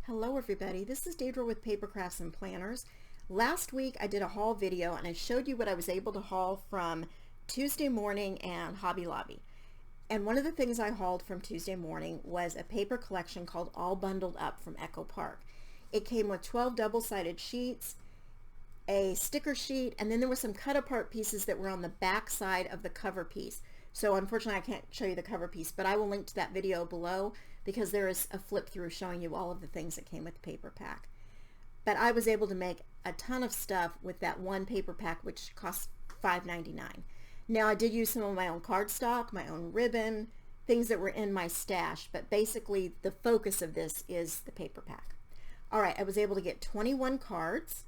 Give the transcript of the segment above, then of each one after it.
Hello everybody, this is Dedra with Paper Crafts and Planners. Last week I did a haul video and I showed you what I was able to haul from Tuesday Morning and Hobby Lobby. And one of the things I hauled from Tuesday Morning was a paper collection called All Bundled Up from Echo Park. It came with 12 double-sided sheets, a sticker sheet, and then there were some cut-apart pieces that were on the back side of the cover piece. So unfortunately I can't show you the cover piece, but I will link to that video below because there is a flip through showing you all of the things that came with the paper pack. But I was able to make a ton of stuff with that one paper pack, which cost $5.99. Now I did use some of my own cardstock, my own ribbon, things that were in my stash, but basically the focus of this is the paper pack. Alright, I was able to get 21 cards.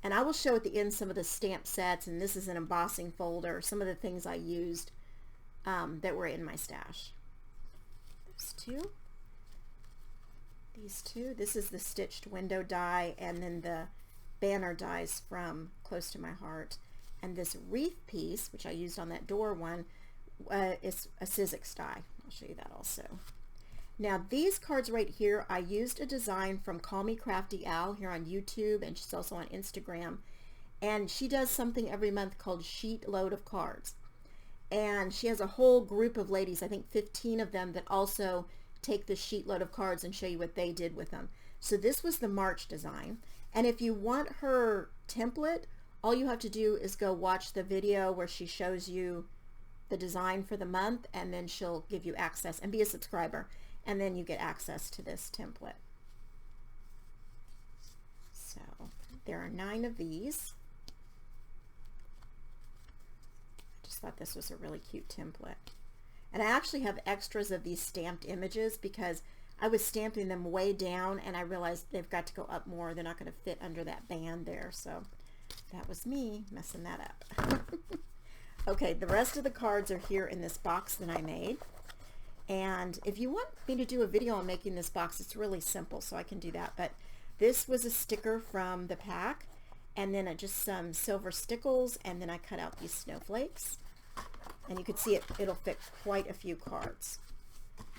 And I will show at the end some of the stamp sets, and this is an embossing folder, some of the things I used that were in my stash. Those two. These two. This is the stitched window die, and then the banner dies from Close to My Heart. And this wreath piece, which I used on that door one, is a Sizzix die. I'll show you that also. Now these cards right here, I used a design from Call Me Crafty Al here on YouTube, and she's also on Instagram. And she does something every month called Sheet Load of Cards. And she has a whole group of ladies, I think 15 of them, that also take the sheet load of cards and show you what they did with them. So this was the March design. And if you want her template, all you have to do is go watch the video where she shows you the design for the month, and then she'll give you access, and be a subscriber. And then you get access to this template. So there are 9 of these. I just thought this was a really cute template. And I actually have extras of these stamped images because I was stamping them way down and I realized they've got to go up more. They're not going to fit under that band there. So that was me messing that up. Okay, the rest of the cards are here in this box that I made. And if you want me to do a video on making this box, it's really simple, so I can do that. But this was a sticker from the pack, and then just some silver stickles, and then I cut out these snowflakes. And you can see it'll fit quite a few cards.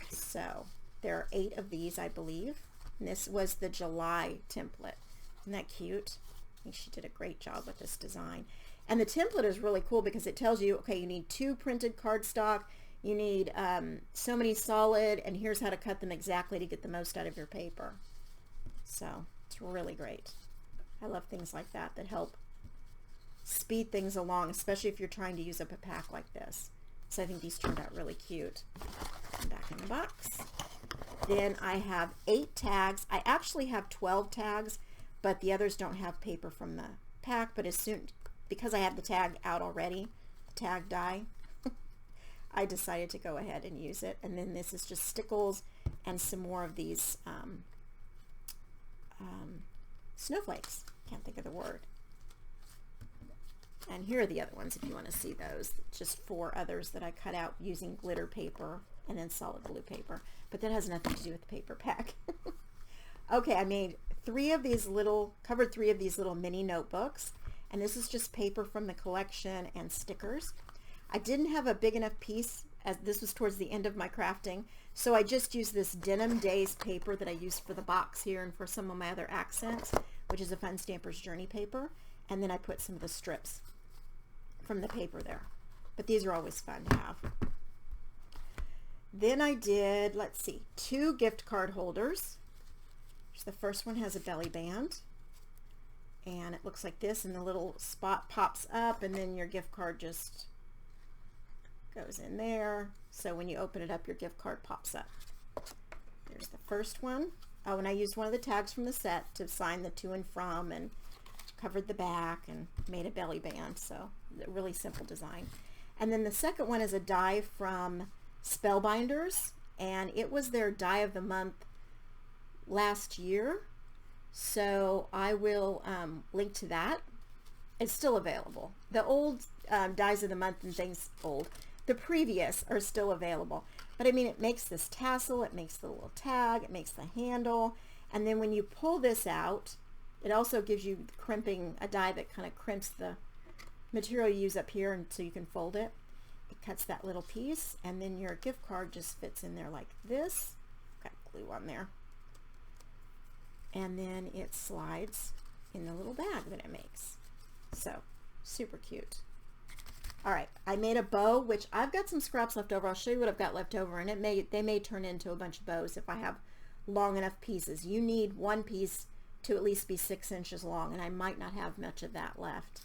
So there are 8 of these, I believe. And this was the July template. Isn't that cute? I think she did a great job with this design. And the template is really cool because it tells you, okay, you need 2 printed cardstock, you need so many solid, and here's how to cut them exactly to get the most out of your paper. So it's really great. I love things like that that help speed things along, especially if you're trying to use up a pack like this. So I think these turned out really cute. Back in the box. Then I have 8 tags. I actually have 12 tags, but the others don't have paper from the pack. But because I have the tag out already, the tag die, I decided to go ahead and use it. And then this is just stickles and some more of these snowflakes. Can't think of the word. And here are the other ones if you want to see those. Just 4 others that I cut out using glitter paper and then solid blue paper. But that has nothing to do with the paper pack. Okay, I made covered 3 of these little mini notebooks. And this is just paper from the collection and stickers. I didn't have a big enough piece, as this was towards the end of my crafting, so I just used this Denim Days paper that I used for the box here and for some of my other accents, which is a Fun Stampers Journey paper, and then I put some of the strips from the paper there. But these are always fun to have. Then I did, let's see, 2 gift card holders. The first one has a belly band, and it looks like this, and the little spot pops up, and then your gift card just goes in there. So when you open it up, your gift card pops up. There's the first one. Oh, and I used one of the tags from the set to sign the to and from, and covered the back and made a belly band. So a really simple design. And then the second one is a die from Spellbinders, and it was their die of the month last year. So I will link to that. It's still available. The old dies of the month and things the previous are still available. But I mean, it makes this tassel, it makes the little tag, it makes the handle, and then when you pull this out, it also gives you crimping, a die that kind of crimps the material you use up here, and so you can fold it. It cuts that little piece, and then your gift card just fits in there like this. Got glue on there. and then it slides in the little bag that it makes. So super cute. All right, I made a bow, which I've got some scraps left over. I'll show you what I've got left over, and they may turn into a bunch of bows if I have long enough pieces. You need one piece to at least be 6 inches long, and I might not have much of that left.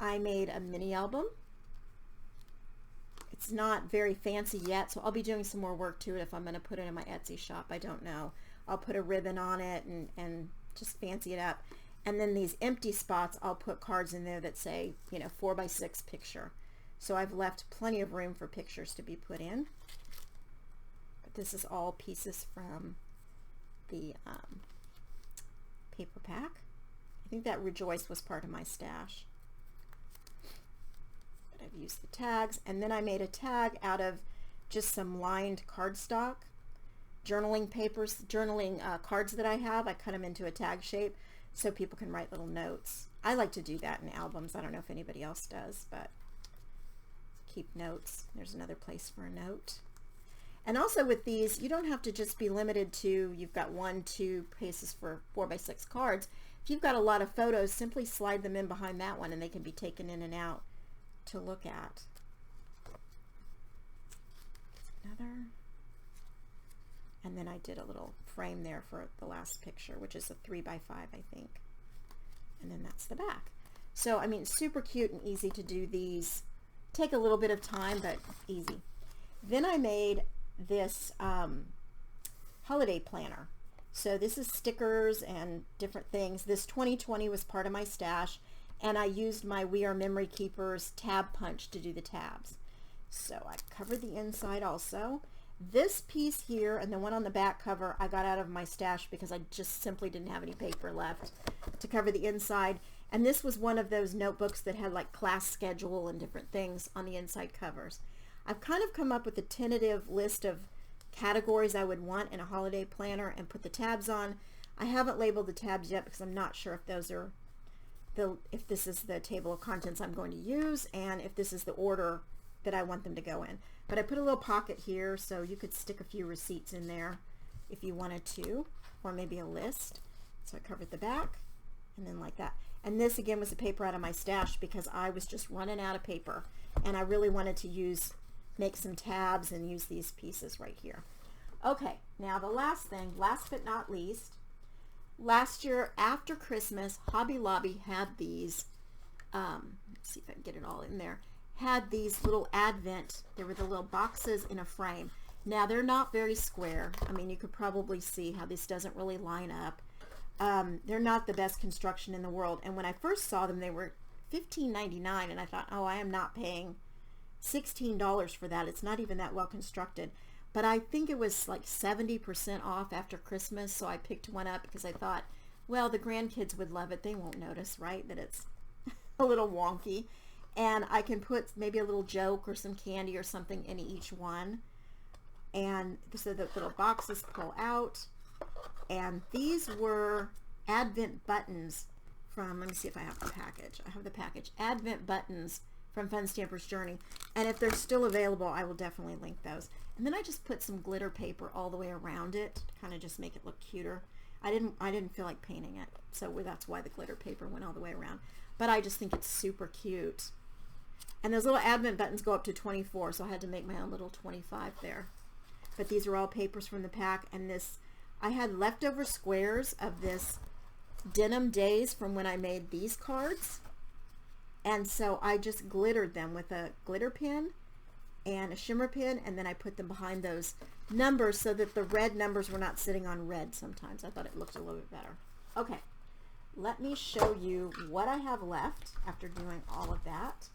I made a mini album. It's not very fancy yet, so I'll be doing some more work to it if I'm going to put it in my Etsy shop. I don't know. I'll put a ribbon on it and just fancy it up. And then these empty spots, I'll put cards in there that say, you know, 4x6 picture. So I've left plenty of room for pictures to be put in. But this is all pieces from the paper pack. I think that Rejoice was part of my stash. But I've used the tags, and then I made a tag out of just some lined cardstock. Journaling papers, cards that I have, I cut them into a tag shape so people can write little notes. I like to do that in albums. I don't know if anybody else does, but keep notes. There's another place for a note. And also with these, you don't have to just be limited to, you've got 1, 2 places for 4x6 cards. If you've got a lot of photos, simply slide them in behind that one and they can be taken in and out to look at. Another. And then I did a little frame there for the last picture, which is a 3x5, I think. And then that's the back. So, I mean, super cute and easy to do these. Take a little bit of time, but easy. Then I made this holiday planner. So this is stickers and different things. This 2020 was part of my stash, and I used my We Are Memory Keepers tab punch to do the tabs. So I covered the inside also. This piece here and the one on the back cover I got out of my stash because I just simply didn't have any paper left to cover the inside. And this was one of those notebooks that had like class schedule and different things on the inside covers. I've kind of come up with a tentative list of categories I would want in a holiday planner and put the tabs on. I haven't labeled the tabs yet because I'm not sure if those are if this is the table of contents I'm going to use and if this is the order that I want them to go in. But I put a little pocket here so you could stick a few receipts in there if you wanted to, or maybe a list. So I covered the back and then like that. And this again was the paper out of my stash because I was just running out of paper and I really wanted to make some tabs and use these pieces right here. Okay, now the last thing, last but not least, last year after Christmas, Hobby Lobby had these, let's see if I can get it all in there, had these little advent, there were the little boxes in a frame. Now they're not very square. I mean, you could probably see how this doesn't really line up. They're not the best construction in the world. And when I first saw them, they were $15.99, and I thought, oh, I am not paying $16 for that. It's not even that well constructed. But I think it was like 70% off after Christmas, so I picked one up because I thought, well, the grandkids would love it. They won't notice, right, that it's a little wonky. And I can put maybe a little joke or some candy or something in each one. And so the little boxes pull out. And these were Advent buttons from, let me see if I have the package. I have the package. Advent buttons from Fun Stamper's Journey. And if they're still available, I will definitely link those. And then I just put some glitter paper all the way around it to kind of just make it look cuter. I didn't feel like painting it, so that's why the glitter paper went all the way around. But I just think it's super cute. And those little Advent buttons go up to 24, so I had to make my own little 25 there. But these are all papers from the pack, and this, I had leftover squares of this Denim Days from when I made these cards. And so I just glittered them with a glitter pen and a shimmer pen, and then I put them behind those numbers so that the red numbers were not sitting on red sometimes. I thought it looked a little bit better. Okay, let me show you what I have left after doing all of that.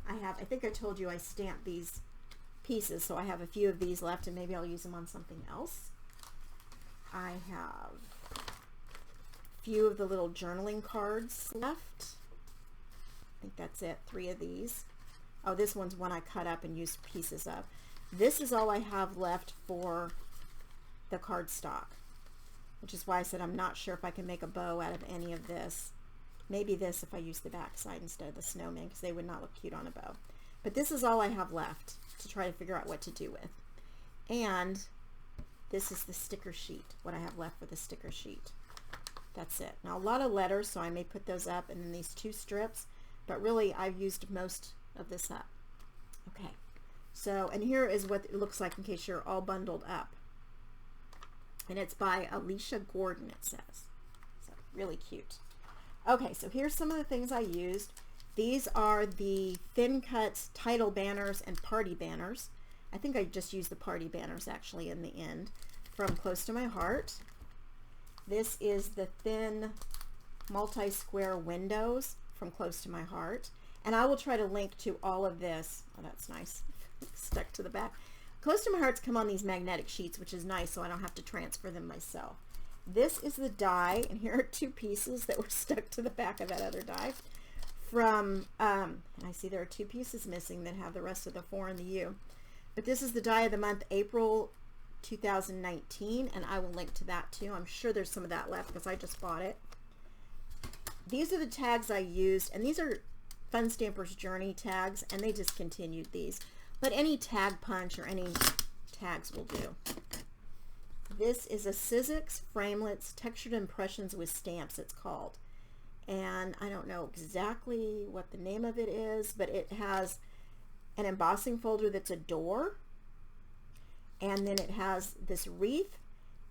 I think I told you I stamped these pieces, so I have a few of these left, and maybe I'll use them on something else. I have a few of the little journaling cards left. I think that's it, 3 of these. Oh, this one's one I cut up and used pieces of. This is all I have left for the cardstock, which is why I said I'm not sure if I can make a bow out of any of this. Maybe this if I use the back side instead of the snowman, because they would not look cute on a bow. But this is all I have left to try to figure out what to do with. And this is the sticker sheet, what I have left for the sticker sheet. That's it. Now a lot of letters, so I may put those up, and then these 2 strips, but really I've used most of this up. Okay, so, and here is what it looks like in case you're all bundled up. And it's by Alicia Gordon, it says. So really cute. Okay, so here's some of the things I used. These are the Thin Cuts title banners and party banners. I think I just used the party banners actually in the end, from Close to My Heart. This is the thin multi-square windows from Close to My Heart. And I will try to link to all of this. Oh, that's nice. Stuck to the back. Close to My Hearts come on these magnetic sheets, which is nice, so I don't have to transfer them myself. This is the die, and here are 2 pieces that were stuck to the back of that other die. From, and I see there are 2 pieces missing that have the rest of the 4 and the U. But this is the die of the month, April 2019, and I will link to that too. I'm sure there's some of that left because I just bought it. These are the tags I used, and these are Fun Stampers Journey tags, and they discontinued these. But any tag punch or any tags will do. This is a Sizzix Framelits Textured Impressions with Stamps, it's called. And I don't know exactly what the name of it is, but it has an embossing folder that's a door. And then it has this wreath,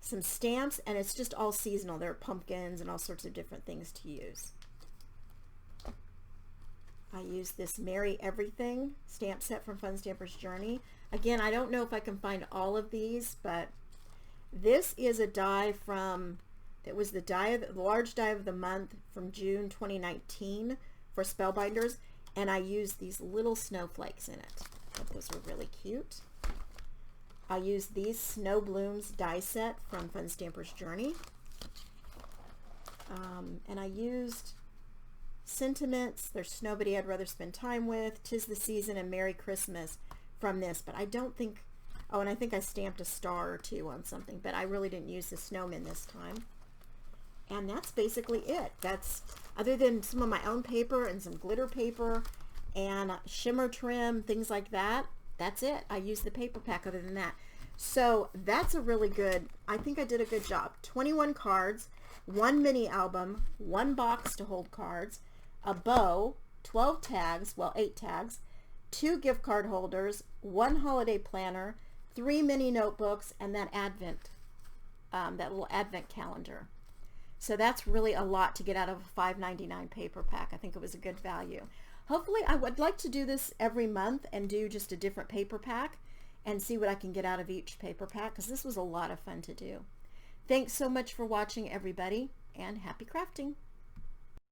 some stamps, and it's just all seasonal. There are pumpkins and all sorts of different things to use. I use this Merry Everything stamp set from Fun Stampers Journey. Again, I don't know if I can find all of these, but this is a die from, it was the die of the large die of the month from June 2019 for Spellbinders, and I used these little snowflakes in it. I thought those were really cute. I used these Snow Blooms die set from Fun Stampers Journey. And I used Sentiments, There's Nobody I'd Rather Spend Time With, 'Tis the Season, and Merry Christmas from this. But I don't think, oh, and I think I stamped a star or 2 on something, but I really didn't use the snowman this time. And that's basically it. That's, other than some of my own paper and some glitter paper and shimmer trim, things like that, that's it. I used the paper pack other than that. So that's a really good, I think I did a good job. 21 cards, 1 mini album, 1 box to hold cards, a bow, 12 tags, well 8 tags, 2 gift card holders, 1 holiday planner, 3 mini notebooks, and that advent, that little advent calendar. So that's really a lot to get out of a $5.99 paper pack. I think it was a good value. Hopefully, I would like to do this every month and do just a different paper pack and see what I can get out of each paper pack, because this was a lot of fun to do. Thanks so much for watching, everybody, and happy crafting.